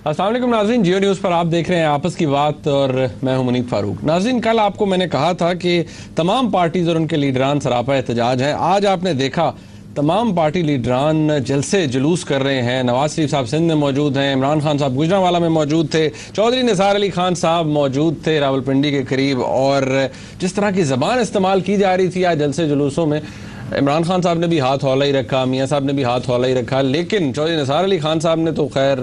अस्सलाम वालेकुम नाज़रीन, जियो न्यूज़ पर आप देख रहे हैं आपस की बात और मैं हूं मुनीब फारूक। नाज़रीन, कल आपको मैंने कहा था कि तमाम पार्टीज और उनके लीडरान सरापा एहतजाज हैं। आज आपने देखा तमाम पार्टी लीडरान जलसे जुलूस कर रहे हैं। नवाज शरीफ साहब सिंध में मौजूद हैं, इमरान खान साहब गुजरांवाला में मौजूद थे, चौधरी निसार अली खान साहब मौजूद थे रावलपिंडी के करीब। और जिस तरह की ज़बान इस्तेमाल की जा रही थी आज जलसे जुलूसों में, इमरान खान साहब ने भी हाथ हौला ही रखा, मियाँ साहब ने भी हाथ हौला ही रखा, लेकिन चौधरी निसार अली खान साहब ने तो खैर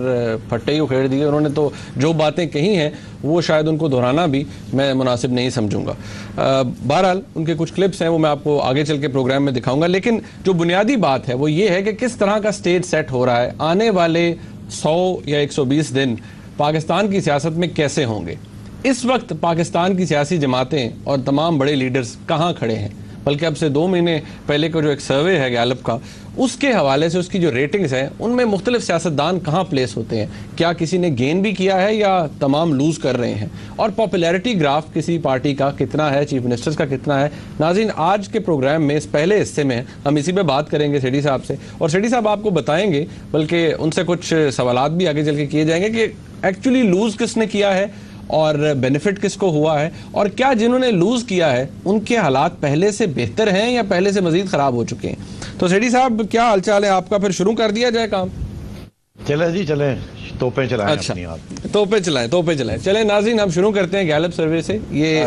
फट्टे ही उखेड़ दिए। उन्होंने तो जो बातें कही हैं वो शायद उनको दोहराना भी मैं मुनासिब नहीं समझूंगा। बहरहाल उनके कुछ क्लिप्स हैं, वो मैं आपको आगे चल के प्रोग्राम में दिखाऊंगा। लेकिन जो बुनियादी बात है वो ये है कि किस तरह का स्टेज सेट हो रहा है, आने वाले 100 या 120 दिन पाकिस्तान की सियासत में कैसे होंगे। इस वक्त पाकिस्तान की सियासी जमातें और तमाम बड़े लीडर्स कहाँ खड़े हैं, बल्कि अब से 2 महीने पहले का जो एक सर्वे है गैलप का, उसके हवाले से उसकी जो रेटिंग्स हैं उनमें मुख्तलिफ सियासतदान कहाँ प्लेस होते हैं, क्या किसी ने गेन भी किया है या तमाम लूज कर रहे हैं, और पॉपुलैरिटी ग्राफ किसी पार्टी का कितना है, चीफ मिनिस्टर्स का कितना है। नाज़रीन, आज के प्रोग्राम में इस पहले हिस्से में हम इसी पे बात करेंगे सेठी साहब से, और सेठी साहब आपको बताएंगे, बल्कि उनसे कुछ सवालात भी आगे चल के किए जाएंगे कि एक्चुअली लूज किसने किया है और बेनिफिट किसको हुआ है, और क्या जिन्होंने लूज किया है उनके हालात पहले से बेहतर हैं या पहले से मजीद खराब हो चुके हैं। तो सेठी साहब, क्या हालचाल है आपका? फिर शुरू कर दिया जाए काम। चले जी, चले तोपे चलाएं। अच्छा, तोपे चलाएं। चलें नाज़रीन, हम शुरू करते हैं गैलप सर्वे से। ये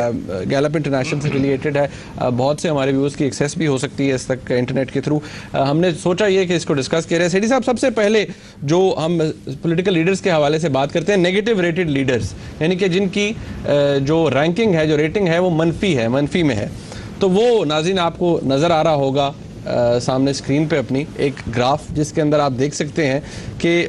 गैलप इंटरनेशनल से एफिलिएटेड है। बहुत से हमारे व्यूअर्स की एक्सेस भी हो सकती है इस तक इंटरनेट के थ्रू। हमने सोचा ये कि इसको डिस्कस किया जाए। सेठी साहब, सबसे पहले जो हम पॉलिटिकल लीडर्स के हवाले से बात करते हैं, नेगेटिव रेटेड लीडर्स, यानी कि जिनकी जो रैंकिंग है, जो रेटिंग है वो मनफी में है, तो वो नाज़रीन आपको नज़र आ रहा होगा सामने स्क्रीन पे अपनी एक ग्राफ, जिसके अंदर आप देख सकते हैं कि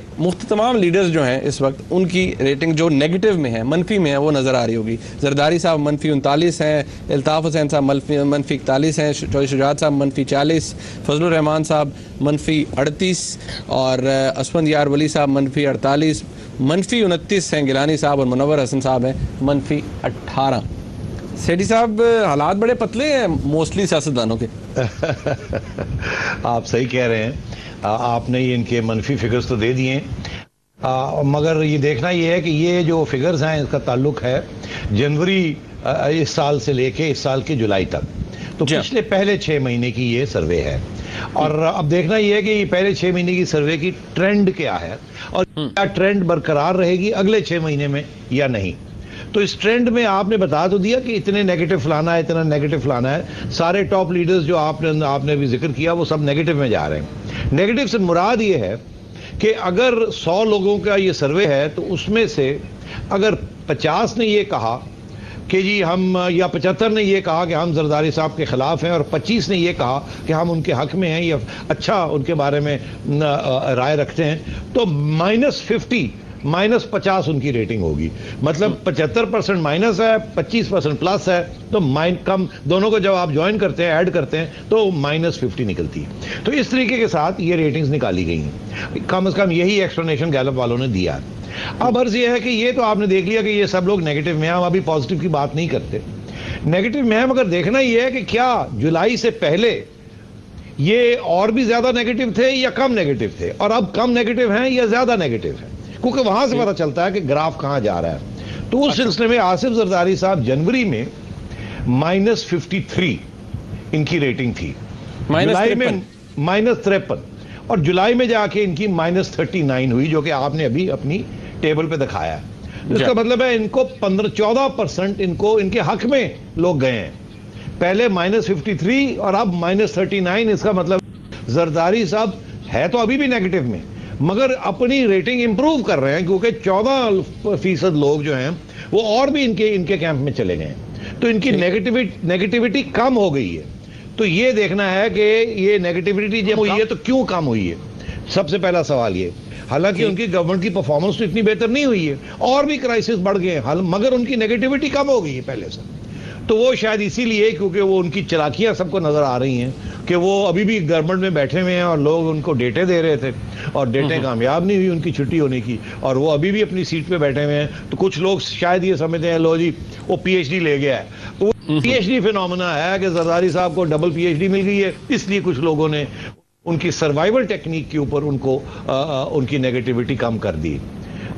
तमाम लीडर्स जो हैं इस वक्त उनकी रेटिंग जो नेगेटिव में है, मनफी में है, वो नज़र आ रही होगी। जरदारी साहब मनफी 39 हैं, अल्ताफ़ हुसैन साहब मनफी 41 हैं, चौधरी शुजात साहब मनफी 40, फजलुर रहमान साहब मनफी 38 और असफंद यार वली साहब मनफी 48, मनफी 29 हैं गिलानी साहब, और मुनव्वर हसन साहब हैं मनफी 18। सेठी साहब, हालात बड़े पतले हैं मोस्टली सियासतदानों के। आप सही कह रहे हैं। आपने ये इनके मनफी फिगर्स तो दे दिए, मगर ये देखना ये है कि ये जो फिगर्स हैं इसका ताल्लुक है जनवरी इस साल से लेके इस साल के जुलाई तक, तो पिछले पहले 6 महीने की ये सर्वे है। और अब देखना ये है कि पहले 6 महीने की सर्वे की ट्रेंड क्या है और क्या ट्रेंड बरकरार रहेगी अगले 6 महीने में या नहीं। तो इस ट्रेंड में आपने बता तो दिया कि इतने नेगेटिव फलाना है, इतना नेगेटिव फलाना है। सारे टॉप लीडर्स जो आपने भी जिक्र किया वो सब नेगेटिव में जा रहे हैं। नेगेटिव से मुराद ये है कि अगर 100 लोगों का ये सर्वे है तो उसमें से अगर 50 ने ये कहा कि जी हम, या 75 ने ये कहा कि हम जरदारी साहब के खिलाफ हैं, और 25 ने ये कहा कि हम उनके हक में हैं या अच्छा उनके बारे में राय रखते हैं, तो -50 उनकी रेटिंग होगी। मतलब 75% माइनस है, 25% प्लस है, तो कम दोनों को जब आप ज्वाइन करते हैं, ऐड करते हैं, तो -50 निकलती है। तो इस तरीके के साथ ये रेटिंग्स निकाली गई हैं। कम से कम यही एक्सप्लेनेशन गैलप वालों ने दिया है। अब अर्ज ये है कि ये तो आपने देख लिया कि ये सब लोग नेगेटिव में हैं, हम अभी पॉजिटिव की बात नहीं करते, नेगेटिव में है। मगर देखना ये है कि क्या जुलाई से पहले ये और भी ज्यादा नेगेटिव थे या कम नेगेटिव थे, और अब कम नेगेटिव हैं या ज्यादा नेगेटिव है, क्योंकि वहां से पता चलता है कि ग्राफ कहां जा रहा है। तो उस सिलसिले में आसिफ जरदारी साहब जनवरी में -53 इनकी रेटिंग थी, जुलाई में -53, और जुलाई में जाके इनकी -39 हुई, जो कि आपने अभी अपनी टेबल पे दिखाया है। इसका मतलब है इनको 14% इनको इनके हक में लोग गए हैं। पहले -53 और अब -39। इसका मतलब जरदारी साहब है तो अभी भी नेगेटिव में, मगर अपनी रेटिंग इंप्रूव कर रहे हैं, क्योंकि 14% लोग जो हैं वो और भी इनके कैंप में चले गए हैं, तो इनकी नेगेटिविटी कम हो गई है। तो ये देखना है कि ये नेगेटिविटी जब हुई है तो क्यों कम हुई है, सबसे पहला सवाल ये। हालांकि उनकी गवर्नमेंट की परफॉर्मेंस तो इतनी बेहतर नहीं हुई है, और भी क्राइसिस बढ़ गए हैं, मगर उनकी नेगेटिविटी कम हो गई है पहले से। तो वो शायद इसीलिए, क्योंकि वो उनकी चालाकियां सबको नजर आ रही हैं कि वो अभी भी गवर्नमेंट में बैठे हुए हैं और लोग उनको डेटे दे रहे थे, और डेटे कामयाब नहीं हुई उनकी छुट्टी होने की, और वो अभी भी अपनी सीट पे बैठे हुए हैं। तो कुछ लोग शायद ये समझते हैं लो जी वो PhD ले गया है, तो वो PhD फिनोमेना है कि जरदारी साहब को डबल PhD मिल गई है, इसलिए कुछ लोगों ने उनकी सर्वाइवल टेक्निक के ऊपर उनको उनकी नेगेटिविटी कम कर दी।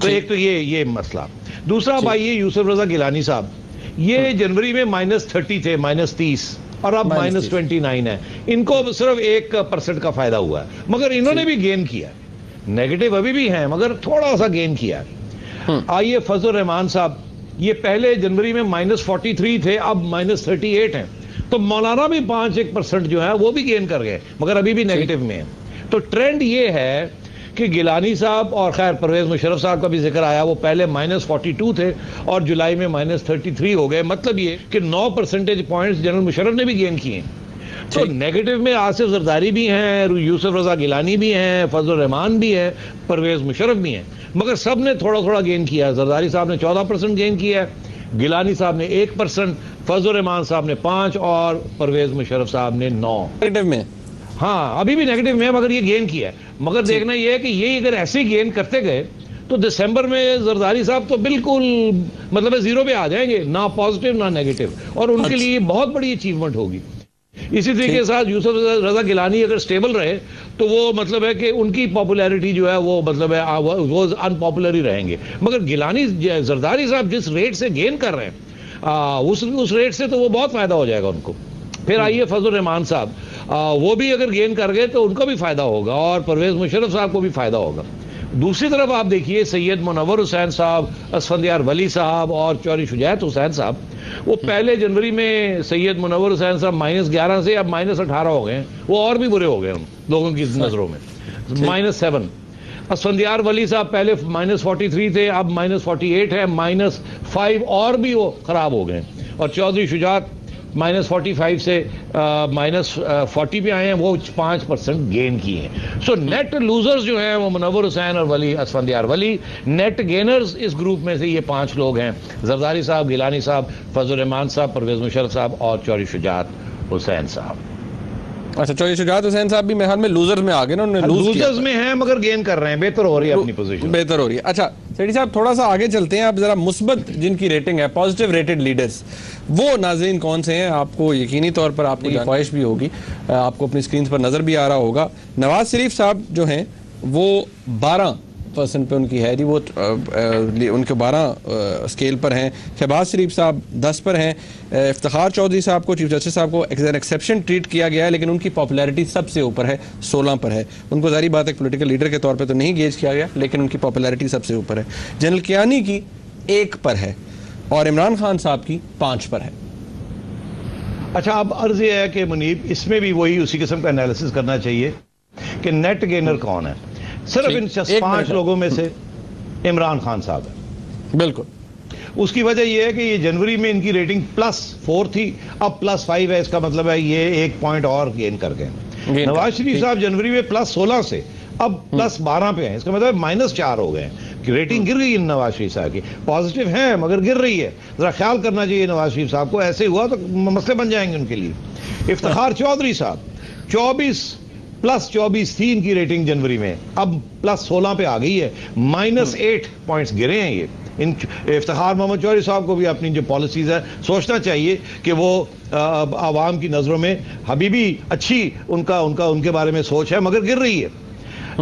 तो एक तो ये मसला। दूसरा भाई ये यूसुफ रजा गिलानी साहब, ये जनवरी में -30 थे, -30, और अब -29 है। इनको सिर्फ 1% का फायदा हुआ है, मगर इन्होंने भी गेन किया है। नेगेटिव अभी भी है मगर थोड़ा सा गेन किया है। आइए फजल रहमान साहब, ये पहले जनवरी में -43 थे, अब -38 हैं। तो मौलाना भी 5-1% जो है वो भी गेन कर गए, मगर अभी भी नेगेटिव में है। तो ट्रेंड ये है कि गिलानी साहब, और खैर परवेज मुशर्रफ साहब का भी जिक्र आया, वो पहले -42 थे और जुलाई में -33 हो गए। मतलब ये कि 9 परसेंटेज पॉइंट्स जनरल मुशर्रफ ने भी गेन किए। तो नेगेटिव में आसिफ जरदारी भी हैं, यूसुफ रजा गिलानी भी हैं, फजल रहमान भी है, परवेज मुशर्रफ भी हैं, मगर सब ने थोड़ा थोड़ा गेन किया है। जरदारी साहब ने 14% गेन किया है, गिलानी साहब ने 1%, फजल रहमान साहब ने 5% और परवेज मुशर्रफ साहब ने 9। नेगेटिव में, हाँ अभी भी नेगेटिव में है, मगर ये गेन किया है। मगर देखना ये है कि ये अगर ऐसे ही गेन करते गए तो दिसंबर में जरदारी साहब तो बिल्कुल मतलब 0 पे आ जाएंगे, ना पॉजिटिव ना नेगेटिव, और उनके लिए बहुत बड़ी अचीवमेंट होगी। इसी तरीके के साथ यूसुफ रजा गिलानी अगर स्टेबल रहे तो वो मतलब है कि उनकी पॉपुलैरिटी जो है वो मतलब है वो अनपॉपुलर ही रहेंगे। मगर गिलानी जरदारी साहब जिस रेट से गेन कर रहे हैं उस रेट से तो वो बहुत फायदा हो जाएगा उनको। फिर आइए फजल रहमान साहब, वो भी अगर गेन कर गए तो उनको भी फायदा होगा और परवेज मुशर्रफ साहब को भी फायदा होगा। दूसरी तरफ आप देखिए सैयद मुनव्वर हुसैन साहब, असफंदियार वली साहब और चौधरी शुजात हुसैन साहब, वो पहले जनवरी में सैयद मुनव्वर हुसैन साहब -11 से अब -18 हो गए, वो और भी बुरे हो गए उन लोगों की नजरों में, -7। असफंदियार वली साहब पहले -43 थे, अब -48 है, -5 और भी वो खराब हो गए। और चौधरी शुजात -45 से -40 पे आए हैं, वो 5% गेन किए हैं। सो नेट लूजर्स जो हैं वो मुनव्वर हुसैन और वली असफंदियार वली, नेट गेनर्स इस ग्रुप में से ये 5 लोग हैं, जरदारी साहब, गिलानी साहब, फजल रहमान साहब, परवेज मुशर्रफ साहब और चौधरी शुजात हुसैन साहब। अच्छा, चौधरी शुजात हुसैन साहब भी मेरे में लूजर्स में आ गए ना, उन्होंने लूजर्स में हैं मगर गेन कर रहे हैं, बेहतर हो रही है अपनी पोजीशन, बेहतर हो रही है। अच्छा सेठी साहब, थोड़ा सा आगे चलते हैं, आप जरा मुस्बत जिनकी रेटिंग है, पॉजिटिव रेटेड लीडर्स, वो नाज़रीन कौन से हैं? आपको यकीनी तौर पर आपकी ख्वाहिश भी होगी, आपको अपनी स्क्रीन पर नजर भी आ रहा होगा। नवाज शरीफ साहब जो हैं वो 12% पे उनकी है जी, वो उनके 12 स्केल पर हैं। शहबाज शरीफ साहब 10 पर हैं। इफ्तिखार चौधरी साहब को, चीफ जस्टिस साहब को एज एन एक्सेप्शन ट्रीट किया गया है, लेकिन उनकी पॉपुलैरिटी सबसे ऊपर है, 16 पर है। उनको जारी बात है पॉलिटिकल लीडर के तौर पे तो नहीं गेज किया गया, लेकिन उनकी पॉपुलैरिटी सबसे ऊपर है। जनरल कियानी की 1 पर है और इमरान खान साहब की 5 पर है। अच्छा, अब अर्ज यह है कि मुनीब, इसमें भी वही उसी किस्म का एनालिसिस करना चाहिए कि नेट गेनर कौन है। सिर्फ इन 5 लोगों में से इमरान खान साहब है। बिल्कुल, उसकी वजह यह है कि ये जनवरी में इनकी रेटिंग +4 थी, अब +5 है। इसका मतलब है ये 1 पॉइंट और गेन कर गए। नवाज शरीफ साहब जनवरी में +16 से अब +12 पे हैं, इसका मतलब -4 हो गए कि रेटिंग गिर गई नवाज शरीफ साहब की। पॉजिटिव है मगर गिर रही है, जरा ख्याल करना चाहिए नवाज शरीफ साहब को, ऐसे हुआ तो मसले बन जाएंगे उनके लिए। इफ्तिखार चौधरी साहब 24 थी इनकी रेटिंग जनवरी में, अब +16 पे आ गई है, -8 पॉइंट्स गिरे हैं ये। इन इफ्तिखार मोहम्मद चौधरी साहब को भी अपनी जो पॉलिसीज है सोचना चाहिए कि वो आवाम की नजरों में हबीबी अच्छी उनके बारे में सोच है, मगर गिर रही है।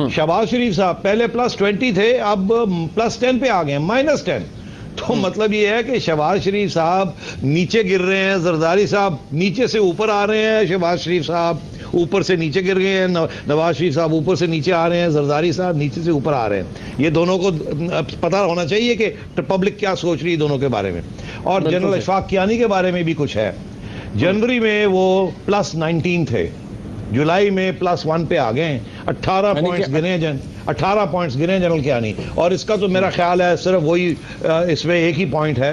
शहबाज शरीफ साहब पहले +20 थे, अब +10 पे आ गए, -10। तो मतलब ये है कि शहबाज शरीफ साहब नीचे गिर रहे हैं, जरदारी साहब नीचे से ऊपर आ रहे हैं, शहबाज शरीफ साहब ऊपर से नीचे गिर गए हैं, नवाज शरीफ साहब ऊपर से नीचे आ रहे हैं, जरदारी साहब नीचे से ऊपर आ रहे हैं। ये दोनों को पता होना चाहिए कि पब्लिक क्या सोच रही है दोनों के बारे में। और जनरल अशफाक कियानी के बारे में भी कुछ है। जनवरी में वो +19 थे, जुलाई में +1 पे आ गए, 18 पॉइंट्स गिरे 18 पॉइंट्स गिरे जनरल कियानी। और इसका तो मेरा ख्याल है सिर्फ वही इसमें एक ही पॉइंट है,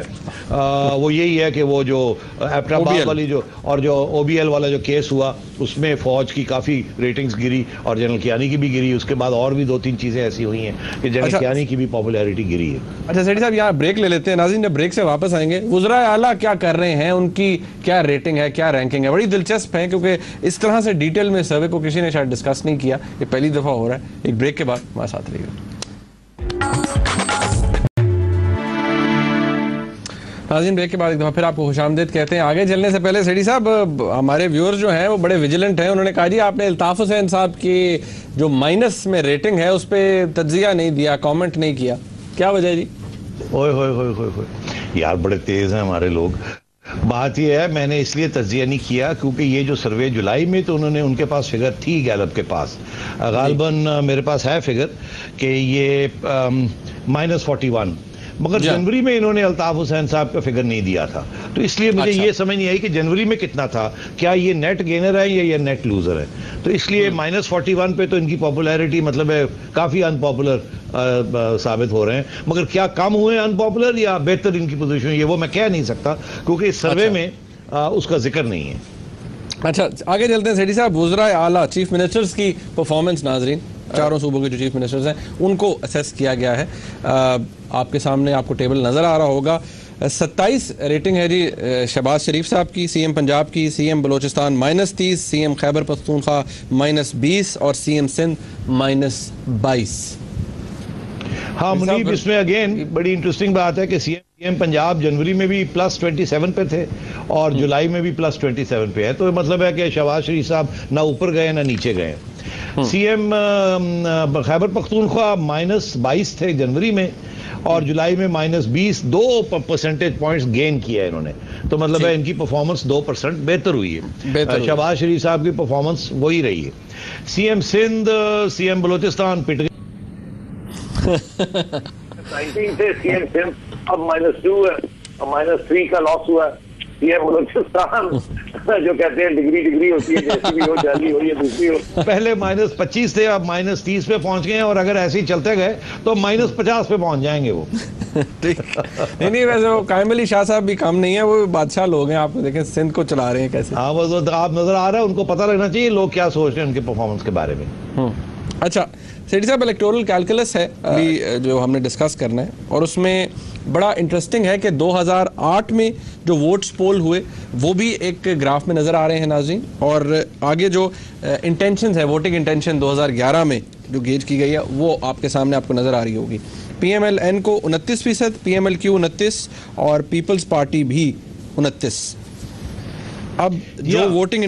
वो यही है कि वो जो एबटाबाद वाली जो और जो OBL वाला जो केस हुआ उसमें फौज की काफ़ी रेटिंग्स गिरी और जनरल कियानी की भी गिरी। उसके बाद और भी 2-3 चीज़ें ऐसी हुई हैं कि जनरल कियानी की भी पॉपुलैरिटी गिरी है। अच्छा सेठी साहब, यहाँ ब्रेक ले लेते हैं। नाज़रीन, जब ब्रेक से वापस आएंगे, वुज़राए आला क्या कर रहे हैं, उनकी क्या रेटिंग है, क्या रैंकिंग है, बड़ी दिलचस्प है, क्योंकि इस तरह से डिटेल में सर्वे को किसी ने शायद डिस्कस नहीं किया, ये पहली दफ़ा हो रहा है। एक ब्रेक के बाद हमारे साथ रहिएगा। नाज़रीन, ब्रेक के बाद एक दफ़ा फिर आपको खुशामदीद कहते हैं। आगे चलने से पहले सेठी साहब, हमारे व्यूअर्स जो हैं वो बड़े विजिलेंट हैं। उन्होंने कहा जी आपने अल्ताफ हुसैन साहब की जो माइनस में रेटिंग है उस पर तज्जिया नहीं दिया, कमेंट नहीं किया। क्या वजह है जी? ओए होए होए होए होए, यार बड़े तेज हैं हमारे लोग। बात यह है, मैंने इसलिए तज्जिया नहीं किया क्योंकि ये जो सर्वे जुलाई में तो उन्होंने, उनके पास फिगर थी गैलप के पास, गालबन मेरे पास है फिगर कि ये -41, मगर जनवरी में इन्होंने अल्ताफ हुसैन साहब का फिगर नहीं दिया था, तो इसलिए मुझे ये समझ नहीं आई कि जनवरी में कितना था, क्या ये नेट गेनर है या ये नेट लूजर है। तो इसलिए -41 पे तो इनकी पॉपुलैरिटी मतलब है काफी अनपॉपुलर साबित हो रहे हैं, मगर क्या कम हुए अनपॉपुलर या बेहतर इनकी पोजीशन, ये वो मैं कह नहीं सकता क्योंकि इस सर्वे में उसका जिक्र नहीं है। अच्छा, आगे चलते हैं सेठी साहब। वुज़राए आला, चीफ मिनिस्टर्स की परफॉर्मेंस, नाजरीन चारों सूबों के जो चीफ मिनिस्टर्स हैं उनको असेस किया गया है। आपके सामने आपको टेबल नजर आ रहा होगा। 27 रेटिंग है जी शहबाज शरीफ साहब की, सीएम पंजाब की, सीएम बलोचिस्तान -30, सीएम खैबर पख्तूनख्वा -20 और सीएम सिंध -22। हाँ मुनीब, इसमें अगेन बड़ी इंटरेस्टिंग बात है कि सीएम पंजाब जनवरी में भी +27 पे थे और जुलाई में भी +27 पे है, तो मतलब है कि शहबाज शरीफ साहब ना ऊपर गए ना नीचे गए। सीएम खैबर पख्तूनख्वा -22 थे जनवरी में और जुलाई में -20, 2 परसेंटेज पॉइंट्स गेन किया है इन्होंने, तो मतलब है इनकी परफॉर्मेंस 2% बेहतर हुई है। शहबाज शरीफ साहब की परफॉर्मेंस वही रही है। सीएम सिंध, सीएम बलोचिस्तान पिट गए 19 से सीएम सिंध अब -2 है, -3 का लॉस हुआ है। सीएम बलोचिस्तान जो कहते हैं डिग्री होती है, जैसी भी हो, जाली हो या दूसरी हो, पहले -25 थे, अब -30 पे पहुंच गए हैं और अगर ऐसे ही चलते गए तो -50 पे पहुंच जाएंगे वो। ठीक नहीं, वैसे वो कायम अली शाह साहब भी कम नहीं है, वो बादशाह लोग हैं, आपको देखें सिंध को चला रहे हैं कैसे। हाँ वो आप नजर आ रहा है, उनको पता लगना चाहिए लोग क्या सोच रहे हैं उनके परफॉर्मेंस के बारे में। अच्छा सेठी साहब, इलेक्टोरल कैलकुलस है अभी जो हमने डिस्कस करना है, और उसमें बड़ा इंटरेस्टिंग है कि 2008 में जो वोट्स पोल हुए वो भी एक ग्राफ में नज़र आ रहे हैं नाज़रीन, और आगे जो इंटेंशन है, वोटिंग इंटेंशन 2011 में जो गेज की गई है वो आपके सामने आपको नज़र आ रही होगी। PMLN को 29%, PMLQ 29 और पीपल्स पार्टी भी 29। अब जो वोटिंग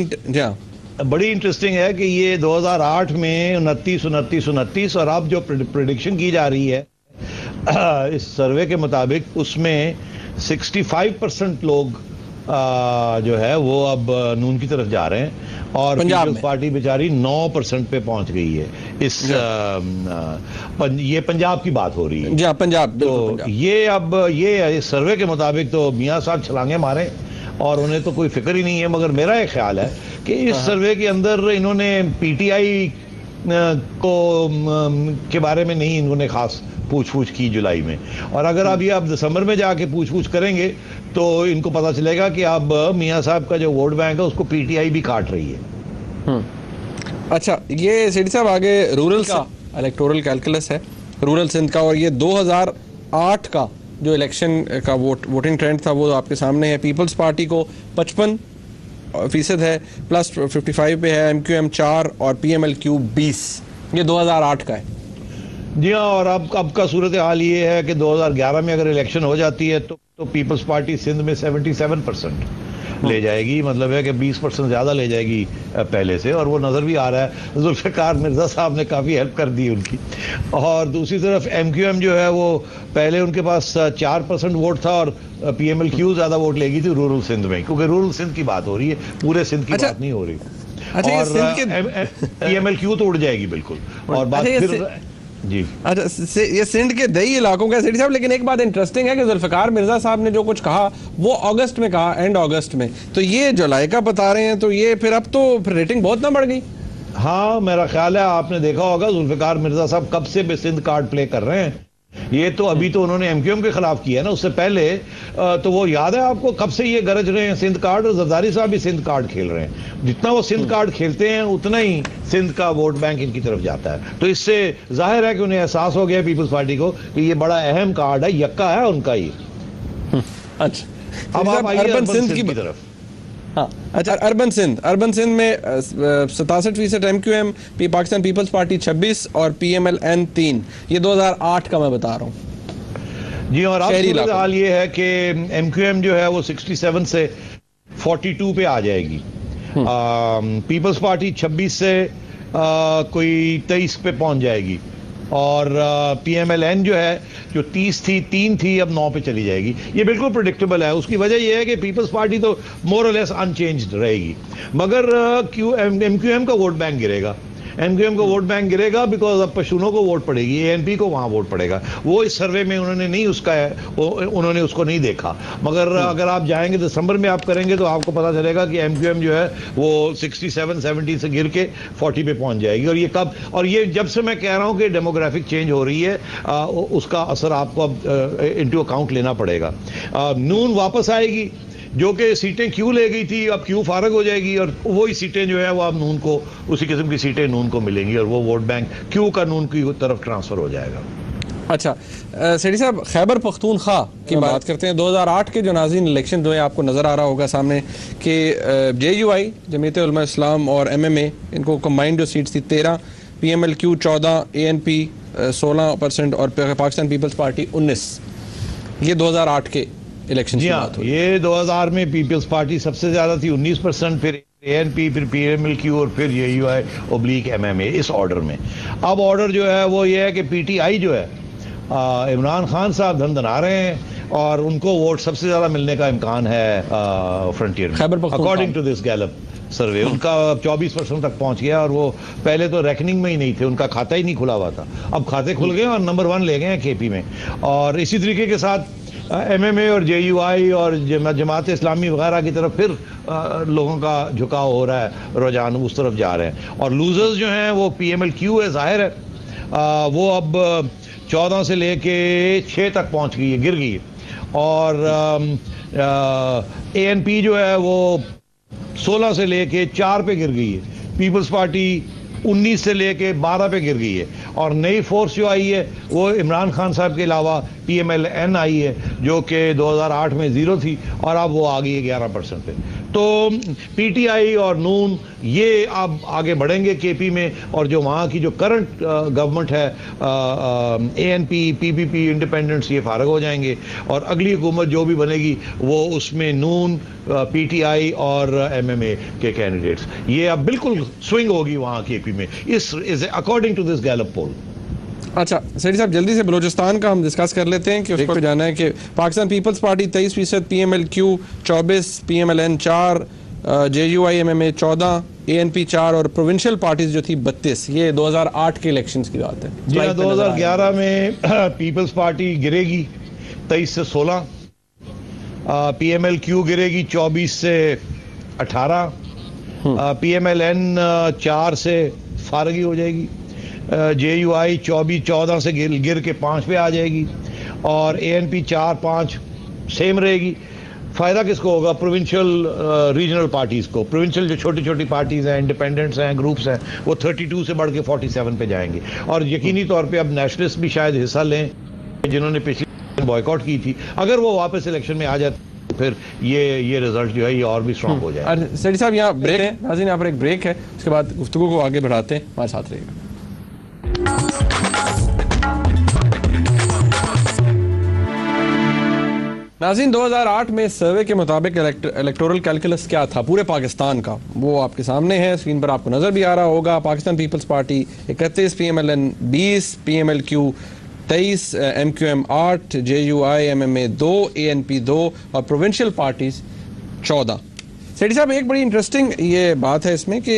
बड़ी इंटरेस्टिंग है कि ये 2008 में 29 और अब जो प्रेडिक्शन की जा रही है इस सर्वे के मुताबिक उसमें 65% लोग जो है वो अब नून की तरफ जा रहे हैं और पीपल्स पार्टी बेचारी 9% पे पहुंच गई है। इस ये पंजाब की बात हो रही है जी, पंजाब। तो ये अब ये इस सर्वे के मुताबिक तो मियां साहब छलांगे मारे और उन्हें तो कोई फिक्र ही नहीं है, मगर मेरा एक ख्याल है कि इस सर्वे के अंदर इन्होंने पीटीआई को के बारे में नहीं इन्होंने खास पूछ की जुलाई में, और अगर अभी आप दिसंबर में जाके पूछ करेंगे तो इनको पता चलेगा कि अब मियां साहब का जो वोट बैंक है उसको पीटीआई भी काट रही है। अच्छा, ये सेठी साहब आगे रूरल का इलेक्टोरल कैलकुलस है, रूरल सिंध का, और ये 2008 का जो इलेक्शन का वोटिंग ट्रेंड था वो आपके सामने है। पीपल्स पार्टी को 55% है, +55 पे है, MQM 4 और PMLQ 20। ये 2008 का है जी हाँ। और अब का सूरत हाल ये है कि 2011 में अगर इलेक्शन हो जाती है तो पीपल्स पार्टी सिंध में 77% ले जाएगी, मतलब है कि 20% ज्यादा ले जाएगी पहले से, और वो नजर भी आ रहा है। जुल्फिकार मिर्जा साहब ने काफी हेल्प कर दी उनकी। और दूसरी तरफ MQM जो है वो पहले उनके पास 4% वोट था और PMLQ ज्यादा वोट लेगी थी रूरल सिंध में, क्योंकि रूरल सिंध की बात हो रही है, पूरे सिंध की बात नहीं हो रही। और PMLQ तो उड़ जाएगी बिल्कुल। और बात फिर जी, अच्छा ये सिंध के दही इलाकों का सेठी साहब, लेकिन एक बात इंटरेस्टिंग है कि जुल्फिकार मिर्जा साहब ने जो कुछ कहा वो अगस्त में कहा, एंड अगस्त में, तो ये जुलाई का बता रहे हैं, तो ये फिर अब तो फिर रेटिंग बहुत ना बढ़ गई। हाँ मेरा ख्याल है आपने देखा होगा जुल्फिकार मिर्जा साहब कब से सिंध कार्ड प्ले कर रहे हैं। ये तो अभी तो उन्होंने MQM के खिलाफ किया ना, उससे पहले तो वो याद है आपको कब से ये गरज रहे हैं सिंध कार्ड, और जरदारी साहब भी सिंध कार्ड खेल रहे हैं। जितना वो सिंध कार्ड खेलते हैं उतना ही सिंध का वोट बैंक इनकी तरफ जाता है, तो इससे जाहिर है कि उन्हें एहसास हो गया पीपल्स पार्टी को कि ये बड़ा अहम कार्ड है, यक्का है उनका ये। अच्छा, अब आप आइए अर्बन सिंध की तरफ। हाँ, अच्छा, अर्बन सिंध में 67% MQM, पाकिस्तान पीपल्स पार्टी 26 और PMLN 3। ये 2008 का मैं बता रहा हूँ जी। और अब हाल ये है कि MQM जो है वो 67 से 42 पे आ जाएगी। पीपल्स पार्टी 26 से कोई 23 पे पहुंच जाएगी, और PMLN जो है जो 30 थी 3 थी अब 9 पे चली जाएगी। ये बिल्कुल प्रेडिक्टेबल है। उसकी वजह यह है कि पीपल्स पार्टी तो मोर और लेस अनचेंज्ड रहेगी, मगर MQM का वोट बैंक गिरेगा। MQM को वोट बैंक गिरेगा बिकॉज अब पशूनों को वोट पड़ेगी, ANP को वहां वोट पड़ेगा। वो इस सर्वे में उन्होंने नहीं उन्होंने उसको नहीं देखा, मगर अगर आप जाएंगे दिसंबर में आप करेंगे तो आपको पता चलेगा कि MQM जो है वो 67-70 से गिर के 40 पे पहुंच जाएगी। और ये कब, और ये जब से मैं कह रहा हूं कि डेमोग्राफिक चेंज हो रही है उसका असर आपको अब इनटू अकाउंट लेना पड़ेगा। नून वापस आएगी, जो कि सीटें क्यों ले गई थी, अब क्यों फारग हो जाएगी, और वही सीटें जो है वो अब नून को, उसी किस्म की सीटें नून को मिलेंगी, और वो वोट बैंक क्यों का नून की तरफ ट्रांसफर हो जाएगा। अच्छा सेठी साहब, खैबर पख्तूनख्वा की बात करते हैं। 2008 के जो नाज़रीन इलेक्शन जो है आपको नज़र आ रहा होगा सामने कि JUI जमीयत उलमा इस्लाम और MMA इनको कंबाइंड जो सीट्स थी 13, PMLQ 14, ANP 16% और पाकिस्तान पीपल्स पार्टी 19। ये 2008 के इलेक्शन की बात हुई। ये 2000 में पीपल्स पार्टी सबसे ज्यादा थी 19%, फिर ANP, फिर PMLQ और फिर JUI/MMA, इस ऑर्डर में। अब ऑर्डर जो है वो ये है कि PTI जो है इमरान खान साहब धन-धना रहे हैं और उनको वोट सबसे ज्यादा मिलने का इम्कान है फ्रंटियर में, अकॉर्डिंग टू दिस गैलप सर्वे। उनका 24% तक पहुंच गया, और वो पहले तो रैकनिंग में ही नहीं थे, उनका खाता ही नहीं खुला हुआ था। अब खाते खुल गए और नंबर 1 ले गए हैं KP में। और इसी तरीके के साथ MMA और JUI और जमात इस्लामी वगैरह की तरफ फिर लोगों का झुकाव हो रहा है, रुझान उस तरफ जा रहे हैं। और लूजर्स जो हैं वो PMLQ है, जाहिर है वो अब 14 से लेके 6 तक पहुंच गई है, गिर गई है। और ANP जो है वो 16 से लेके 4 पे गिर गई है। पीपल्स पार्टी 19 से लेके 12 पे गिर गई है। और नई फोर्स जो आई है वो इमरान खान साहब के अलावा PMLN आई है, जो कि 2008 में 0 थी और अब वो आ गई है 11% पे। तो PTI और नून ये अब आगे बढ़ेंगे KP में, और जो वहाँ की जो करंट गवर्नमेंट है ANP, PPP, इंडिपेंडेंट्स, ये फारग हो जाएंगे। और अगली हुकूमत जो भी बनेगी वो उसमें नून, PTI और MMA के कैंडिडेट्स, ये अब बिल्कुल स्विंग होगी वहाँ KP में, इस अकॉर्डिंग टू दिस गैलप पोल। अच्छा सेठी साहब, जल्दी से बलूचिस्तान का हम डिस्कस कर लेते हैं कि उस पर जाना है कि Pakistan people's party 23%, PMLQ 24, PMLN 4, JUI MMA 14, ANP 4 और प्रोविंशियल पार्टीज जो थी 32। ये 2008 के इलेक्शंस की बात है। जी 2011 में पीपल्स पार्टी गिरेगी 23 से 16, PMLQ गिरेगी 24 से 18, PMLN 4 से फारगी हो जाएगी, JUI 14 से गिर के 5 पे आ जाएगी, और ANP 4-5 सेम रहेगी। फायदा किसको होगा? प्रोविंशियल रीजनल पार्टीज को। प्रोविंशियल जो छोटी छोटी पार्टीज हैं, इंडिपेंडेंट्स हैं, ग्रुप्स हैं, वो 32 से बढ़ के 47 पे जाएंगे। और यकीनी तौर पे अब नेशनलिस्ट भी शायद हिस्सा लें, जिन्होंने पिछली बॉयकॉट की थी। अगर वो वापस इलेक्शन में आ जाते तो फिर ये रिजल्ट जो है ये और भी स्ट्रॉन्ग हो जाए। सेठी साहब यहाँ ब्रेक है, नाज़रीन यहाँ पर एक ब्रेक है, उसके बाद गुफ्तगू को आगे बढ़ाते हैं, हमारे साथ रहिएगा। नाज़रीन 2008 में सर्वे के मुताबिक इलेक्टोरल कैलकुलस क्या था पूरे पाकिस्तान का, वो आपके सामने है, स्क्रीन पर आपको नजर भी आ रहा होगा। Pakistan people's party 31, PMLN 20, PMLQ 23, MQM 8, JUI MMA 2, ANP 2 और प्रोविंशियल पार्टीज 14। सेठी साहब, एक बड़ी इंटरेस्टिंग ये बात है इसमें कि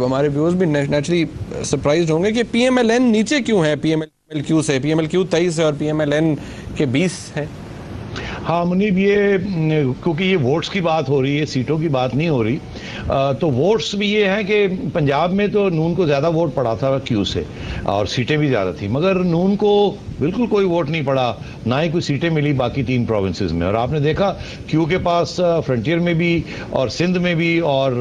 हमारे व्यूअर्स भी नेचुरली सरप्राइज होंगे कि PMLN नीचे क्यों है PMLQ से। PMLQ 23 है और PMLN के 20 है। हाँ मुनीब, ये क्योंकि ये वोट्स की बात हो रही है, सीटों की बात नहीं हो रही, तो वोट्स भी ये हैं कि पंजाब में तो नून को ज़्यादा वोट पड़ा था क्यू से और सीटें भी ज़्यादा थी, मगर नून को बिल्कुल कोई वोट नहीं पड़ा, ना ही कोई सीटें मिली बाकी 3 प्रोविंसेस में। और आपने देखा क्यू के पास फ्रंटियर में भी और सिंध में भी और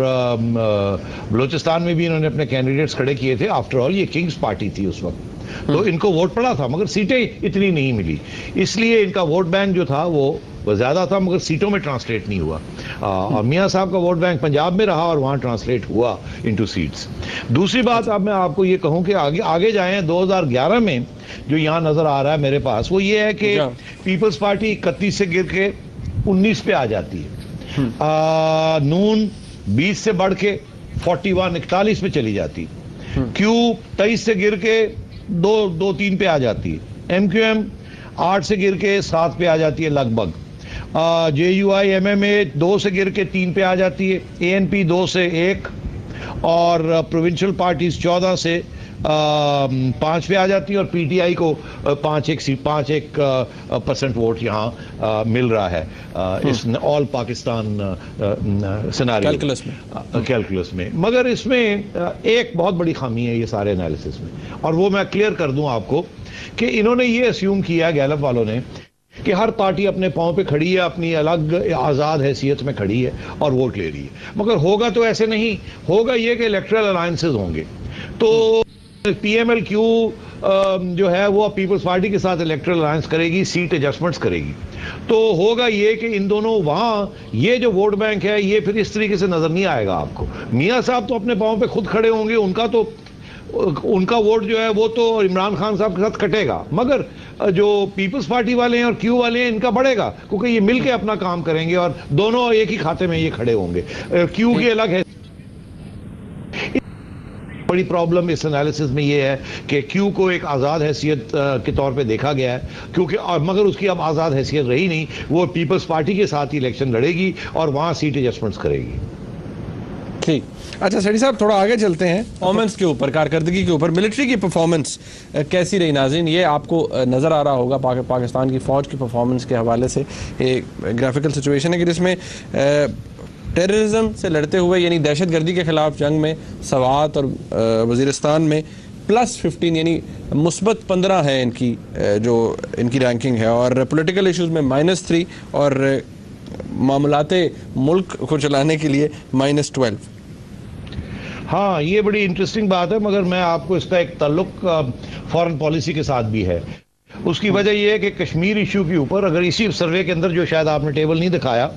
बलूचिस्तान में भी इन्होंने अपने कैंडिडेट्स खड़े किए थे। आफ्टर ऑल ये किंग्स पार्टी थी उस वक्त, तो इनको वोट पड़ा था मगर सीटें इतनी नहीं मिली, इसलिए इनका वोट बैंक जो था वो ज्यादा था मगर सीटों में ट्रांसलेट नहीं हुआ। और मियां साहब का वोट बैंक पंजाब में रहा और वहां ट्रांसलेट हुआ इनटू सीट्स। दूसरी बात अब मैं आपको ये कहूं कि आगे जाएं 2011 में जो यहां नजर आ रहा है मेरे पास, वो ये है कि पीपल्स पार्टी 31 से गिर के 19 पे आ जाती है, नून 20 से बढ़ के 41 पे चली जाती, क्यू 23 से गिर के दो तीन पे आ जाती है। MQM 8 से गिर के 7 पे आ जाती है लगभग। JUI MMA 2 से गिर के 3 पे आ जाती है। ANP 2 से 1 और प्रोविंशियल पार्टीज 14 से 5 पे आ जाती है और PTI को 5% वोट यहाँ मिल रहा है इस ऑल पाकिस्तान सिनेरियो कैलकुलस में। मगर इसमें एक बहुत बड़ी खामी है ये सारे एनालिसिस में, और वो मैं क्लियर कर दूं आपको कि इन्होंने ये अस्यूम किया, गैलप वालों ने, कि हर पार्टी अपने पांव पे खड़ी है, अपनी अलग आज़ाद हैसियत में खड़ी है और वोट ले रही है। मगर होगा तो ऐसे नहीं होगा, ये कि इलेक्टरल अलायंसेस होंगे। तो PMLQ जो है वो पीपल्स पार्टी के साथ इलेक्टरल अलायंस करेगी, सीट एडजस्टमेंट्स करेगी। तो होगा ये कि इन दोनों वहां ये जो वोट बैंक है ये फिर इस तरीके से नजर नहीं आएगा आपको। मियां साहब तो अपने पांव पे खुद खड़े होंगे, उनका वोट जो है वो तो इमरान खान साहब के साथ कटेगा, मगर जो पीपल्स पार्टी वाले हैं और क्यू वाले हैं इनका बढ़ेगा, क्योंकि ये मिलके अपना काम करेंगे और दोनों एक ही खाते में ये खड़े होंगे। क्यू की अलग है। बड़ी प्रॉब्लम इस एनालिसिस में ये है कि क्यू को एक आज़ाद हैसियत के तौर पे देखा गया है, क्योंकि मगर उसकी अब आज़ाद हैसियत रही नहीं, वो पीपल्स पार्टी के साथ ही इलेक्शन लड़ेगी और वहां सीट एडजस्टमेंट्स करेगी। ठीक, अच्छा सेठी साहब थोड़ा आगे चलते हैं परफॉर्मेंस के ऊपर, कारकर्दगी के ऊपर। मिलिट्री की परफॉर्मेंस कैसी रही नाज़रीन? ये आपको नज़र आ रहा होगा पाकिस्तान की फ़ौज की परफॉर्मेंस के हवाले से एक ग्राफिकल सिचुएशन है कि जिसमें टेररिज्म से लड़ते हुए यानी दहशतगर्दी के खिलाफ जंग में सवात और वज़ीरिस्तान में +15 यानी मुस्बत 15 है इनकी जो इनकी रैंकिंग है, और पॉलिटिकल इश्यूज़ में -3 और मामलाते मुल्क को चलाने के लिए -12। हाँ, ये बड़ी इंटरेस्टिंग बात है, मगर मैं आपको इसका एक ताल्लुक फॉरेन पॉलिसी के साथ भी है। उसकी वजह यह है कि कश्मीर इशू के ऊपर, अगर इसी सर्वे के अंदर जो शायद आपने टेबल नहीं दिखाया,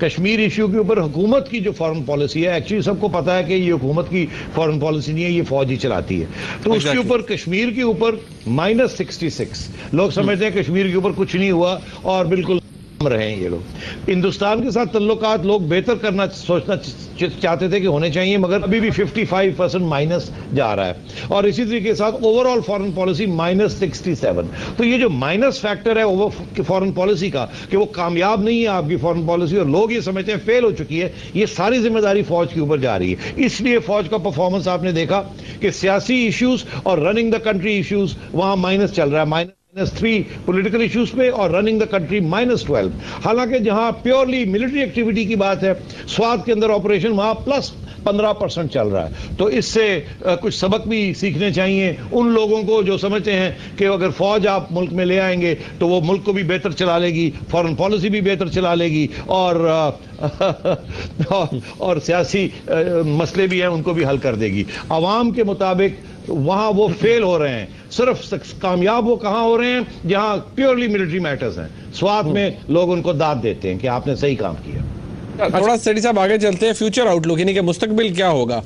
कश्मीर इशू के ऊपर हुकूमत की जो फॉरेन पॉलिसी है, एक्चुअली सबको पता है कि ये हुकूमत की फॉरेन पॉलिसी नहीं है, ये फौज ही चलाती है। तो उसके ऊपर कश्मीर के ऊपर -66 लोग समझते हैं कश्मीर के ऊपर कुछ नहीं हुआ और बिल्कुल रहे हैं ये लोग। हिंदुस्तान के साथ तल्लुकात लोग बेहतर करना सोचना चाहते थे कि होने चाहिए, मगर अभी भी 55% माइनस जा रहा है। और इसी तरीके के साथ ओवरऑल फॉरेन पॉलिसी -67। तो ये जो माइनस फैक्टर है ओवर फॉरेन पॉलिसी का, कि वो कामयाब नहीं है आपकी फॉरेन पॉलिसी और लोग ये समझते हैं फेल हो चुकी है, ये सारी जिम्मेदारी फौज के ऊपर जा रही है। इसलिए फौज का परफॉर्मेंस आपने देखा कि सियासी इश्यूज और रनिंग द कंट्री इश्यूज वहां माइनस चल रहा है, -3 पॉलिटिकल इश्यूज पे और रनिंग द कंट्री -12। हालांकि जहां प्योरली मिलिट्री एक्टिविटी की बात है, स्वात के अंदर ऑपरेशन, वहां +15% चल रहा है। तो इससे कुछ सबक भी सीखने चाहिए उन लोगों को जो समझते हैं कि अगर फौज आप मुल्क में ले आएंगे तो वो मुल्क को भी बेहतर चला लेगी, फॉरेन पॉलिसी भी बेहतर चला लेगी और सियासी मसले भी हैं उनको भी हल कर देगी। अवाम के मुताबिक वहां वो फेल हो रहे हैं। सिर्फ कामयाब वो कहां हो रहे हैं? जहां प्योरली मिलिट्री मैटर्स हैं। स्वात में लोग उनको दाद देते हैं कि आपने सही काम किया। थोड़ा सेठी साहब आगे चलते हैं, फ्यूचर आउटलुक यानी कि मुस्तकबिल क्या होगा।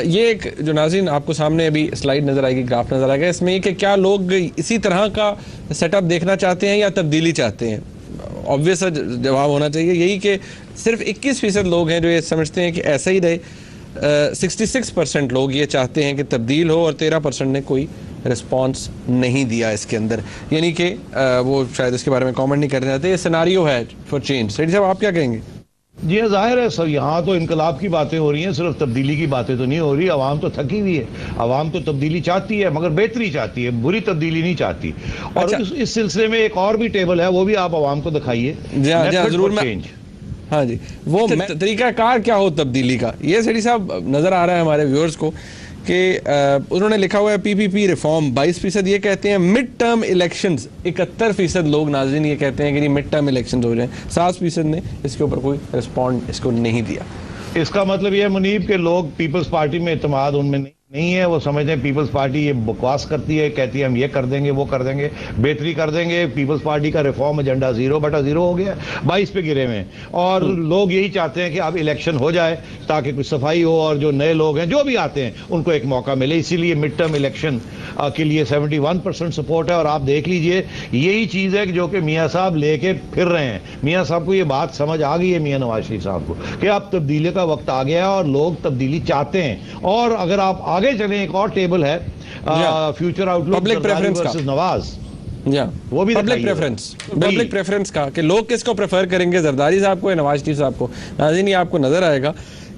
ये एक जो नाज़रीन आपको सामने अभी स्लाइड नजर आएगी, ग्राफ नजर आएगा, इसमें कि क्या लोग इसी तरह का सेटअप देखना चाहते हैं या तब्दीली चाहते हैं? ऑब्वियस जवाब होना चाहिए यही कि सिर्फ 21% लोग हैं जो ये समझते हैं कि ऐसा ही रहे। 66% लोग ये चाहते हैं कि तब्दील हो और 13% ने कोई रिस्पांस नहीं दिया इसके अंदर, यानी कि वो शायद इसके बारे में कमेंट नहीं करना चाहते। ये सिनारियो है फॉर चेंज। सेठी साहब आप क्या कहेंगे? जी जाहिर है सर, यहाँ तो इनकलाब की बातें हो रही हैं, सिर्फ तब्दीली की बातें तो नहीं हो रही। आवाम तो थकी हुई है, आवाम तो तब्दीली चाहती है मगर बेहतरी चाहती है, बुरी तब्दीली नहीं चाहती। और अच्छा। इस सिलसिले में एक और भी टेबल है, वो भी आप आवाम को दिखाइए। जरूर, हाँ जी, वो तरीकाकार क्या हो तब्दीली का, ये सेठी साहब नजर आ रहा है हमारे व्यूअर्स को कि उन्होंने लिखा हुआ है PPP रिफॉर्म 22%, ये कहते हैं मिड टर्म इलेक्शंस 71% लोग नाज़रीन ये कहते हैं कि नहीं मिड टर्म इलेक्शंस हो जाएं। 7% ने इसके ऊपर कोई रिस्पॉन्ड इसको नहीं दिया। इसका मतलब यह मुनीब के लोग पीपल्स पार्टी में इत्मीनाद उनमें नहीं है। वो समझते हैं पीपल्स पार्टी ये बकवास करती है, कहती है हम ये कर देंगे वो कर देंगे, बेहतरी कर देंगे। पीपल्स पार्टी का रिफॉर्म एजेंडा 0/0 हो गया, 22 पे गिरे हुए। और लोग यही चाहते हैं कि अब इलेक्शन हो जाए ताकि कुछ सफाई हो और जो नए लोग हैं जो भी आते हैं उनको एक मौका मिले। इसीलिए मिड टर्म इलेक्शन के लिए 71% सपोर्ट है। और आप देख लीजिए यही चीज है जो कि मियाँ साहब लेके फिर रहे हैं। मियाँ साहब को ये बात समझ आ गई है, मियाँ नवाज शरीफ साहब को, कि अब तब्दीली का वक्त आ गया है और लोग तब्दीली चाहते हैं। और अगर आप आगे चलें, एक और टेबल है future outlook public preference versus Nawaz, वो भी पब्लिक प्रेफरेंस का कि लोग किसको प्रेफर करेंगे, जरदारी साहब को या नवाज शरीफ साहब को। नाज़रीन, ये आपको नजर आएगा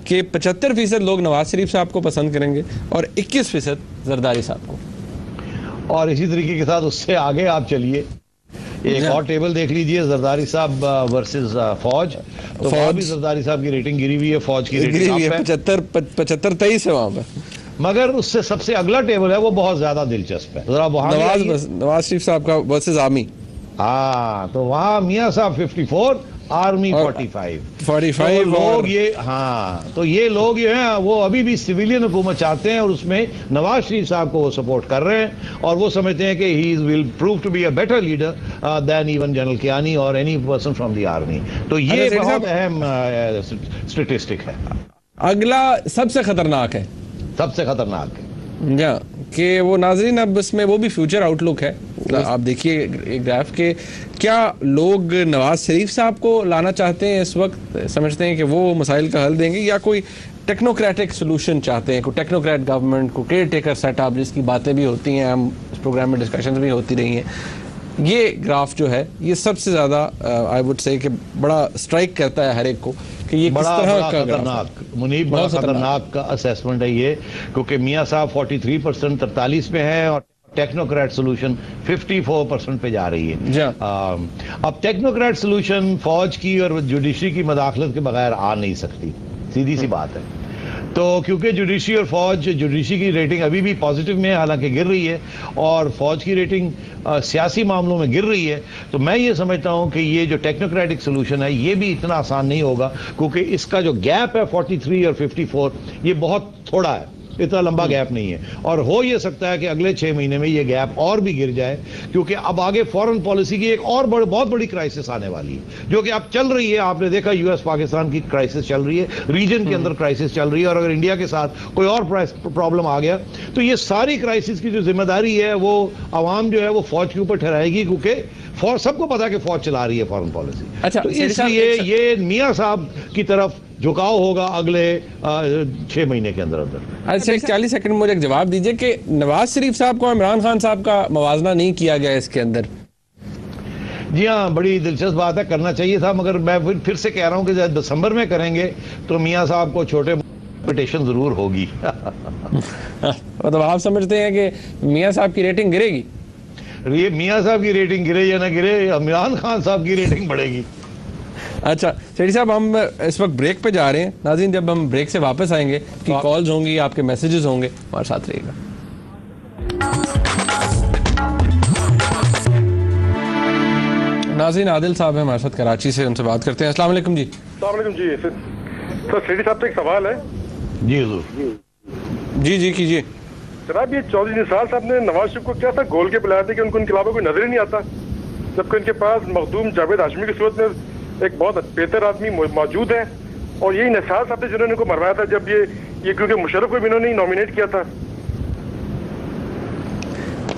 कि 75% लोग नवाज शरीफ साहब को पसंद करेंगे और 21% जरदारी साहब को। और इसी तरीके के साथ उससे आगे आप चलिए, एक और टेबल देख लीजिए, जरदारी साहब वर्सेस फौज। तो वहां भी जरदारी साहब की रेटिंग गिरी हुई है, फौज की रेटिंग 75-23 है वहां पर। मगर उससे सबसे अगला टेबल है वो बहुत ज्यादा दिलचस्प है, जरा वहां नवाज शरीफ साहब का वर्सेस आर्मी। हाँ, तो वहां मियां साहब 54, आर्मी 45 लोग ये, हाँ, तो ये लोग जो हैं वो अभी भी सिविलियन हुकूमत चाहते हैं और उसमें नवाज शरीफ साहब को वो सपोर्ट कर रहे हैं और वो समझते हैं कि he will prove to be a better leader than even general Kayani और any person from the army. तो ये बहुत अहम स्टेटिस्टिक है। अगला सबसे खतरनाक है, सबसे खतरनाक है कि वो नाजरीन, अब इसमें वो भी फ्यूचर आउटलुक है। आप देखिए एक ग्राफ के, क्या लोग नवाज शरीफ साहब को लाना चाहते हैं इस वक्त, समझते हैं कि वो मसाइल का हल देंगे, या कोई टेक्नोक्रेटिक सोल्यूशन चाहते हैं, कोई टेक्नोक्रेट गवर्नमेंट को, केयर टेकर सेटअप जिसकी बातें भी होती हैं, हम इस प्रोग्राम में डिस्कशन भी होती रही हैं। ये ग्राफ जो है ये सबसे ज़्यादा आई वुड से कि बड़ा स्ट्राइक करता है हर एक को कि ये किस तरह का खतरनाक, मुनीब, बड़ा खतरनाक का असेसमेंट है ये, क्योंकि मियां साहब 43% 43 पे हैं और टेक्नोक्रेट सोल्यूशन 54% पे जा रही है। अब टेक्नोक्रेट सोल्यूशन फौज की और जुडिशरी की मदाखलत के बगैर आ नहीं सकती, सीधी सी बात है। तो क्योंकि जुडिशरी और फौज, जुडिशरी की रेटिंग अभी भी पॉजिटिव में है, हालांकि गिर रही है, और फौज की रेटिंग सियासी मामलों में गिर रही है, तो मैं ये समझता हूं कि ये जो टेक्नोक्रेटिक सोल्यूशन है ये भी इतना आसान नहीं होगा, क्योंकि इसका जो गैप है 43 और 54 ये बहुत थोड़ा है, इतना लंबा गैप नहीं है। और हो ये सकता है कि अगले 6 महीने में ये गैप और भी गिर जाए, क्योंकि अब आगे फॉरेन पॉलिसी की एक और बहुत बड़ी क्राइसिस आने वाली है, जो कि अब चल रही है। आपने देखा यूएस पाकिस्तान की क्राइसिस चल रही है, रीजन के अंदर क्राइसिस चल रही है, और अगर इंडिया के साथ कोई और प्रॉब्लम आ गया तो ये सारी क्राइसिस की जो जिम्मेदारी है वो अवाम जो है वो फौज के ऊपर ठहराएगी, क्योंकि सबको पता है कि फौज चला रही है फॉरेन पॉलिसी। अच्छा, तो इसलिए ये मियां साहब की तरफ झुकाव होगा अगले 6 महीने के अंदर अंदर। अच्छा, 40 सेकंड मुझे एक जवाब दीजिए कि नवाज शरीफ साहब को इमरान खान साहब का मवाजना नहीं किया गया इसके अंदर। जी हाँ, बड़ी दिलचस्प बात है, करना चाहिए था, मगर मैं फिर से कह रहा हूं कि जब दिसंबर में करेंगे तो मियां साहब को छोटे पिटिशन जरूर होगी। मतलब आप समझते हैं कि मियां साहब की रेटिंग गिरेगी? ये मियां साहब की रेटिंग गिरे या ना गिरे, इमरान खान साहब की रेटिंग बढ़ेगी। अच्छा सेठी साहब, हम इस वक्त ब्रेक पे जा रहे हैं। नाज़रीन, जब हम ब्रेक से वापस आएंगे कि कॉल्स होंगी, आपके मैसेजेस होंगे, हमारे साथ रहिएगा। नाज़रीन, आदिल साहब हैं हमारे साथ कराची से, उनसे बात करते हैं। अस्सलाम वालेकुम जी। अस्सलाम वालेकुम जी। सर सेठी साहब से एक सवाल है। जी हुजूर। जी कीजिए। जनाब, ये चौधरी निसार साहब ने नवाज शरीफ को क्या था गोल के पिलाया था कि उनको इनके अलावा कोई नजर ही नहीं आता, जबकि इनके पास मखदूम जावेद हाशमी की सूरत में एक बहुत बेहतर आदमी मौजूद है, और यही निसार साहब थे जिन्होंने इनको मरवाया था जब ये क्योंकि मुशर्रफ को भी इन्होंने नॉमिनेट किया था।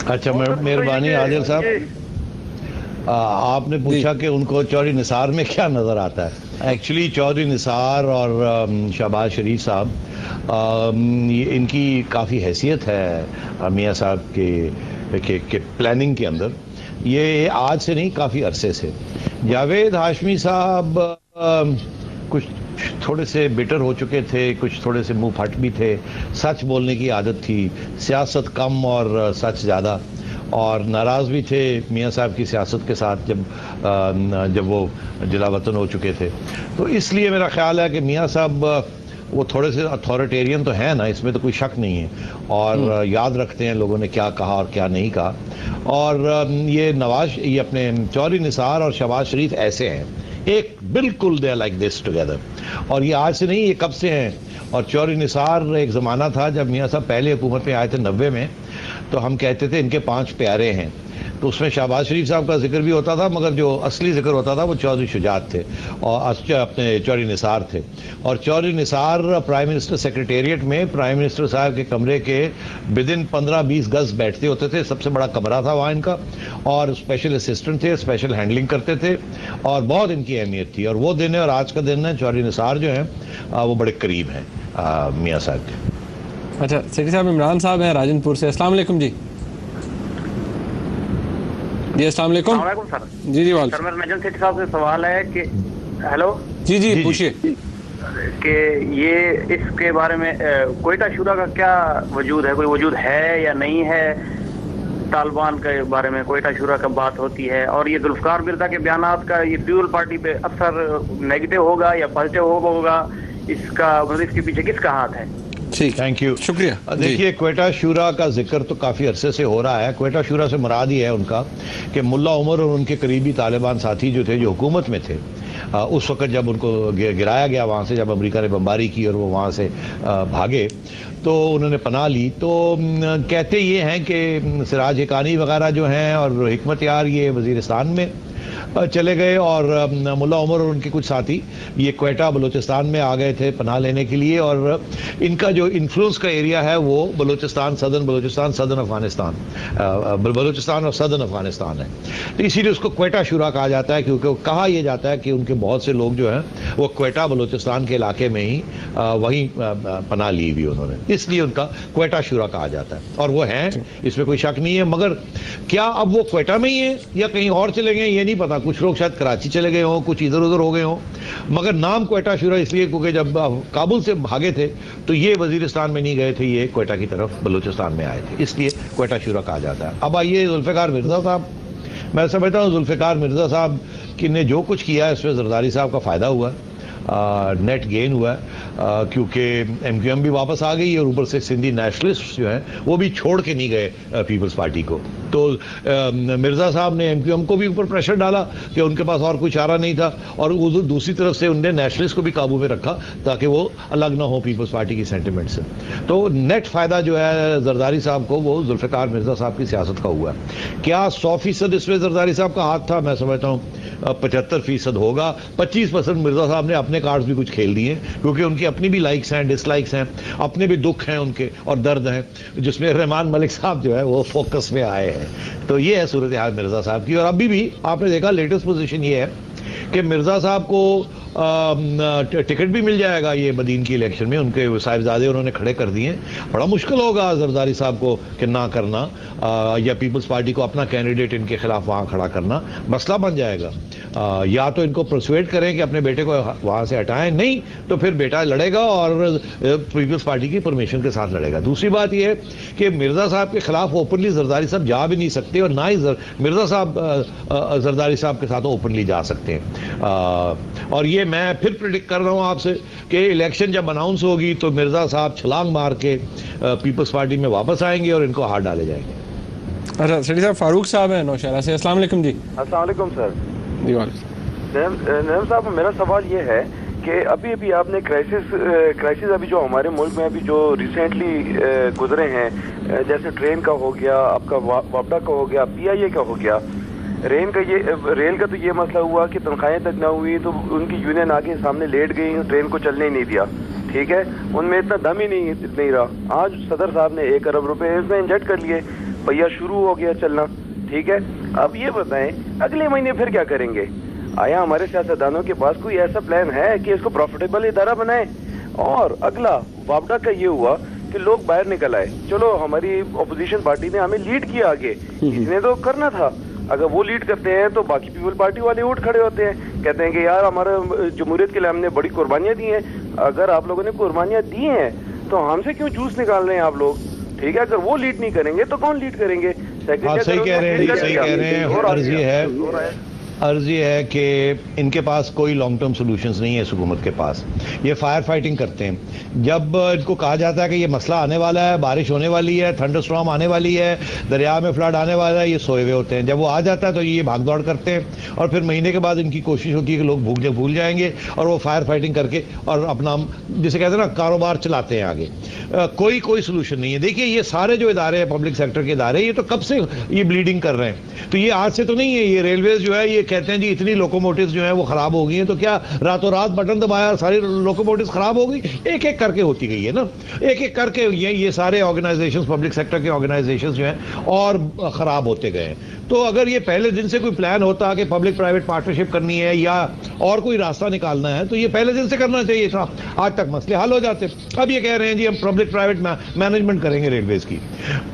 अच्छा, मेहरबानी आदिल साहब, आपने पूछा कि उनको चौधरी निसार में क्या नजर आता है। एक्चुअली चौधरी निसार और शहबाज शरीफ साहब, इनकी काफ़ी हैसियत है मियां साहब के प्लानिंग के अंदर। ये आज से नहीं, काफ़ी अरसे से। जावेद हाशमी साहब कुछ थोड़े से बिटर हो चुके थे, कुछ थोड़े से मुंह फट भी थे, सच बोलने की आदत थी, सियासत कम और सच ज़्यादा, और नाराज़ भी थे मियां साहब की सियासत के साथ जब वो जिला वतन हो चुके थे। तो इसलिए मेरा ख्याल है कि मियां साहब वो थोड़े से अथॉरिटेरियन तो है ना, इसमें तो कोई शक नहीं है, और याद रखते हैं लोगों ने क्या कहा और क्या नहीं कहा। और ये अपने चौधरी निसार और शहबाज शरीफ ऐसे हैं, एक बिल्कुल दे लाइक दिस टुगेदर, और ये आज से नहीं, ये कब से हैं। और चौधरी निसार एक ज़माना था जब मियां साहब पहले हुकूमत में आए थे 90 में, तो हम कहते थे इनके 5 प्यारे हैं, तो उसमें शहबाज शरीफ साहब का जिक्र भी होता था, मगर जो असली जिक्र होता था वो चौधरी शुजात थे और अपने चौधरी निसार थे। और Chaudhry Nisar prime minister secretariat में प्राइम मिनिस्टर साहब के कमरे के विदिन 15-20 गज बैठते होते थे, सबसे बड़ा कमरा था वहाँ इनका, और स्पेशल असिस्टेंट थे, स्पेशल हैंडलिंग करते थे, और बहुत इनकी अहमियत थी। और वो दिन है और आज का दिन है, चौधरी निसार जो है वो बड़े करीब हैं मियां साहब के। अच्छा, सेठी साहब इमरान साहब हैं राजनपुर से। अस्सलाम वालेकुम जी। जी अस्सलाम वालेकुम सर। जी वाल सर, मेरा नजम सेठी साहब से सवाल है कि हेलो जी पूछिए कि ये इसके बारे में क्वेटा शुरा का क्या वजूद है, कोई वजूद है या नहीं है? तालिबान के बारे में क्वेटा शुरा का बात होती है, और ये जुल्फकार मिर्जा के बयानात का ये पीपल पार्टी पे असर नेगेटिव होगा या पॉजिटिव होगा, इसका मतलब इसके पीछे किसका हाथ है? ठीक, थैंक यू, शुक्रिया। देखिए, क्वेटा शूरा का जिक्र तो काफी अरसे से हो रहा है। क्वेटा शूरा से मुराद ही है उनका कि मुल्ला उमर और उनके करीबी तालिबान साथी जो थे, जो हुकूमत में थे उस वक्त जब उनको गिराया गया वहाँ से, जब अमेरिका ने बमबारी की और वो वहाँ से भागे तो उन्होंने पनाह ली। तो कहते ये हैं कि सिराज हकानी वगैरह जो हैं और हिकमत यार ये वजीरिस्तान में चले गए और मुल्ला उमर और उनके कुछ साथी ये क्वेटा बलूचिस्तान में आ गए थे पनाह लेने के लिए, और इनका जो इन्फ्लुएंस का एरिया है वो बलूचिस्तान, सदर्न अफगानिस्तान, बलूचिस्तान और सदर्न अफगानिस्तान है। तो इसीलिए उसको क्वेटा शुरा कहा जाता है, क्योंकि कहा यह जाता है कि उनके बहुत से लोग जो हैं वो क्वेटा बलूचिस्तान के इलाके में ही वहीं पनाह ली हुई उन्होंने, इसलिए उनका क्वेटा शुरा कहा जाता है। और वो हैं, इसमें कोई शक नहीं है। मगर क्या अब वो क्वेटा में ही है या कहीं और चले गए ये नहीं पता। कुछ लोग शायद कराची चले गए हों, कुछ इधर उधर हो गए हों, मगर नाम क्वेटा शुरा इसलिए क्योंकि जब काबुल से भागे थे तो ये वजीरिस्तान में नहीं गए थे, ये क्वेटा की तरफ बलूचिस्तान में आए थे, इसलिए क्वेटा शुरा कहा जाता है। अब आइए जुल्फिकार मिर्जा साहब, मैं समझता हूँ जुल्फिकार मिर्जा साहब कि ने जो कुछ किया है इसमें जरदारी साहब का फायदा हुआ, नेट गेन हुआ, क्योंकि एमक्यूएम भी वापस आ गई और ऊपर से सिंधी नेशनलिस्ट जो हैं वो भी छोड़ के नहीं गए पीपल्स पार्टी को। तो मिर्जा साहब ने एमक्यूएम को भी ऊपर प्रेशर डाला कि उनके पास और कोई चारा नहीं था, और दूसरी तरफ से उनने नेशनलिस्ट को भी काबू में रखा ताकि वो अलग ना हो पीपल्स पार्टी की सेंटिमेंट से। तो नेट फायदा जो है जरदारी साहब को वो जुल्फिकार मिर्जा साहब की सियासत का हुआ। क्या 100% इसमें जरदारी साहब का हाथ था? मैं समझता हूँ 75% होगा। 25% मिर्जा साहब ने अपने कार्ड्स भी कुछ खेल दिए, क्योंकि उनकी अपनी भी लाइक्स हैं, डिसलाइक्स हैं, अपने भी दुख हैं उनके और दर्द हैं, जिसमें रहमान मलिक साहब जो है वो फोकस में आए हैं। तो ये है सूरत हाल मिर्जा साहब की। और अभी भी आपने देखा लेटेस्ट पोजीशन ये है कि मिर्जा साहब को टिकट भी मिल जाएगा ये बदीन की इलेक्शन में, उनके साहिबजादे उन्होंने खड़े कर दिए। बड़ा मुश्किल होगा जरदारी साहब को कि ना करना या पीपल्स पार्टी को अपना कैंडिडेट इनके खिलाफ वहां खड़ा करना मसला बन जाएगा। या तो इनको परसुएट करें कि अपने बेटे को वहां से हटाएं, नहीं तो फिर बेटा लड़ेगा और पीपल्स पार्टी की परमिशन के साथ लड़ेगा। दूसरी बात यह है कि मिर्जा साहब के खिलाफ ओपनली जरदारी साहब जा भी नहीं सकते, और ना ही मिर्जा साहब जरदारी साहब के साथ ओपनली जा सकते हैं। और ये मैं फिर प्रेडिक्ट कर रहा हूं आपसे कि इलेक्शन जब अनाउंस होगी तो मिर्जा साहब छलांग मार के पीपल्स पार्टी में वापस आएंगे और इनको हाथ डाले जाएंगे। अच्छा, सेठी साहब फारूक साहब हैं नौशहरा से। अस्सलाम वालेकुम जी। अस्सलाम वालेकुम सर। नईम साहब, मेरा सवाल ये है कि अभी अभी आपने क्राइसिस अभी जो हमारे मुल्क में अभी जो रिसेंटली गुजरे हैं, जैसे ट्रेन का हो गया, आपका वापडा का हो गया, PIA का हो गया, रेल का तो ये मसला हुआ कि तनख्वाहें तक ना हुई तो उनकी यूनियन आके सामने लेट गई, ट्रेन को चलने ही नहीं दिया। ठीक है, उनमें इतना दम ही नहीं रहा। आज सदर साहब ने 1 अरब रुपए इसमें इंजेक्ट कर लिए, पहिया शुरू हो गया चलना। ठीक है, अब ये बताएं अगले महीने फिर क्या करेंगे? आया हमारे सियासतदानों के पास कोई ऐसा प्लान है कि इसको प्रॉफिटेबल इदारा बनाए? और अगला वापडा का ये हुआ कि लोग बाहर निकल आए, चलो हमारी अपोजिशन पार्टी ने हमें लीड किया आगे, इसने तो करना था। अगर वो लीड करते हैं तो बाकी पीपल पार्टी वाले उठ खड़े होते हैं, कहते हैं कि यार हमारा जमहूरियत के लिए हमने बड़ी कुर्बानियां दी हैं, अगर आप लोगों ने कुर्बानियां दी हैं तो हमसे क्यों जूस निकाल रहे हैं आप लोग? ठीक है, अगर वो लीड नहीं करेंगे तो कौन लीड करेंगे? सही कह रहे हैं। अर्ज ये है कि इनके पास कोई लॉन्ग टर्म सॉल्यूशंस नहीं है इस हुकूमत के पास। ये फायर फाइटिंग करते हैं। जब इनको कहा जाता है कि ये मसला आने वाला है, बारिश होने वाली है, थंडर स्टॉर्म आने वाली है, दरिया में फ्लड आने वाला है, ये सोए हुए होते हैं। जब वो आ जाता है तो ये भाग दौड़ करते हैं और फिर महीने के बाद इनकी कोशिश होती है कि लोग भूल जाएंगे और वो फायर फाइटिंग करके और अपना जिसे कहते हैं ना कारोबार चलाते हैं आगे। कोई सोल्यूशन नहीं है। देखिए ये सारे जो इदारे हैं, पब्लिक सेक्टर के इदारे, ये तो कब से ये ब्लीडिंग कर रहे हैं, तो ये आज से तो नहीं है। ये रेलवेज जो है ये कहते हैं जी इतनी लोकोमोटिव्स जो है वो खराब हो गई हैं, तो क्या रातों रात बटन दबाया सारी लोकोमोटिव्स खराब हो गई? एक एक करके होती गई है ना, एक एक करके ये सारे ऑर्गेनाइजेशंस, पब्लिक सेक्टर के ऑर्गेनाइजेशंस जो हैं और खराब होते गए हैं। तो अगर ये पहले दिन से कोई प्लान होता कि पब्लिक प्राइवेट पार्टनरशिप करनी है या और कोई रास्ता निकालना है तो ये पहले दिन से करना चाहिए था, आज तक मसले हल हो जाते। अब ये कह रहे हैं जी हम पब्लिक प्राइवेट मैनेजमेंट करेंगे रेलवेज की,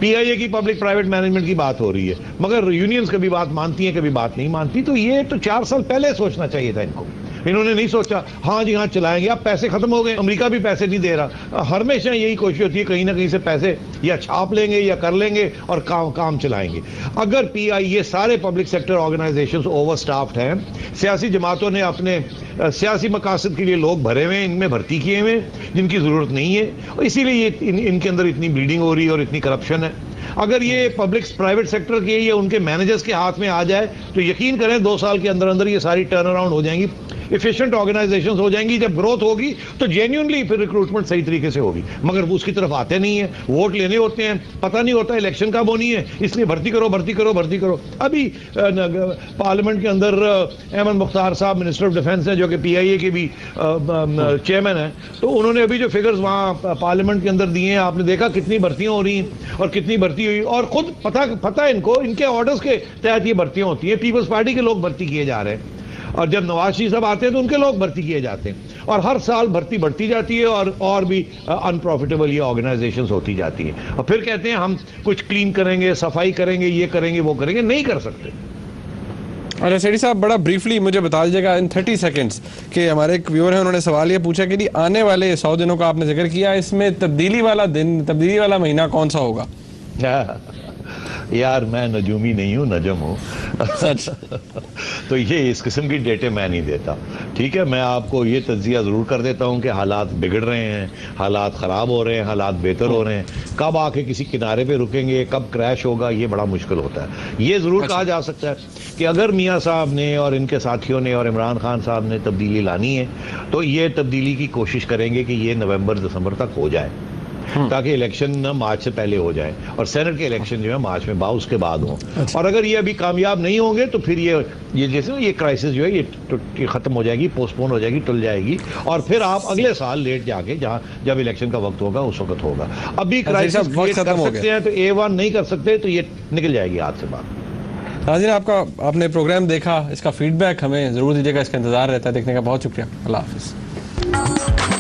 पीआईए की पब्लिक प्राइवेट मैनेजमेंट की बात हो रही है, मगर यूनियंस कभी बात मानती हैं कभी बात नहीं मानती। तो ये तो 4 साल पहले सोचना चाहिए था इनको, इन्होंने नहीं सोचा हाँ जी हाँ चलाएंगे। अब पैसे खत्म हो गए, अमेरिका भी पैसे नहीं दे रहा, हमेशा यही कोशिश होती है कहीं ना कहीं से पैसे या छाप लेंगे या कर लेंगे और काम चलाएंगे। अगर पीआईए सारे public sector organisations over staffed हैं, सियासी जमातों ने अपने सियासी मकासद के लिए लोग भरे हुए हैं, इनमें भर्ती किए हुए जिनकी जरूरत नहीं है, और इसीलिए ये इनके अंदर इतनी ब्लीडिंग हो रही है और इतनी करप्शन है। अगर ये पब्लिक प्राइवेट सेक्टर के या उनके मैनेजर्स के हाथ में आ जाए तो यकीन करें 2 साल के अंदर अंदर ये सारी टर्न अराउंड हो जाएंगी, एफिशिएंट ऑर्गेनाइजेशंस हो जाएंगी। जब ग्रोथ होगी तो जेन्युइनली फिर रिक्रूटमेंट सही तरीके से होगी, मगर वो उसकी तरफ आते नहीं है, वोट लेने होते हैं, पता नहीं होता इलेक्शन कब होनी है, इसलिए भर्ती करो भर्ती करो भर्ती करो। अभी पार्लियामेंट के अंदर अहमद मुख्तार साहब मिनिस्टर ऑफ डिफेंस है जो कि पीआईए के भी चेयरमैन है, तो उन्होंने अभी जो फिगर्स वहां पार्लियामेंट के अंदर दिए हैं, आपने देखा कितनी भर्तियां हो रही हैं और कितनी भर्ती हुई, और खुद पता है इनको, इनके ऑर्डर्स के तहत ये भर्तियां होती हैं। पीपल्स पार्टी के लोग भर्ती किए जा रहे हैं और जब नवाज शरीफ साहब आते हैं तो उनके लोग भर्ती किए जाते हैं, और हर साल भर्ती बढ़ती जाती है और भी अनप्रॉफिटेबल ये ऑर्गेनाइजेशंस होती जाती हैं। और फिर कहते हैं हम कुछ क्लीन करेंगे, सफाई करेंगे, ये करेंगे वो करेंगे, नहीं कर सकते। अरे सेठी साहब बड़ा ब्रीफली मुझे बता दीजिएगा इन 30 सेकंड्स कि हमारे एक व्यूअर है, उन्होंने सवाल ये पूछा कि आने वाले 100 दिनों का आपने जिक्र किया, इसमें तब्दीली वाला दिन, तब्दीली वाला महीना कौन सा होगा? यार मैं नजूमी नहीं हूँ, नजम हूँ सच तो ये इस किस्म की डेटे मैं नहीं देता, ठीक है। मैं आपको ये तज्जिया जरूर कर देता हूँ कि हालात बिगड़ रहे हैं, हालात खराब हो रहे हैं, हालात बेहतर हो रहे हैं। कब आके किसी किनारे पे रुकेंगे, कब क्रैश होगा, ये बड़ा मुश्किल होता है। ये जरूर कहा जा सकता है कि अगर मियाँ साहब ने और इनके साथियों ने और इमरान खान साहब ने तब्दीली लानी है तो ये तब्दीली की कोशिश करेंगे कि ये नवंबर दिसंबर तक हो जाए, ताकि इलेक्शन मार्च से पहले हो जाए और सेनेट के इलेक्शन जो है मार्च में उसके बाद हो। और अगर ये अभी कामयाब नहीं होंगे तो फिर ये जैसे ये क्राइसिस जो है ये खत्म हो जाएगी, पोस्टपोन हो जाएगी, टल जाएगी, और फिर आप अगले साल लेट जाके जब इलेक्शन का वक्त होगा उस वक्त होगा। अभी क्राइसिस कर सकते हैं तो A1 नहीं कर सकते तो ये निकल जाएगी हाथ से बाहर। नाज़रीन आपने प्रोग्राम देखा, इसका फीडबैक हमें जरूर दीजिएगा, इसका इंतजार रहता है देखने का। बहुत शुक्रिया, अल्लाह हाफिज।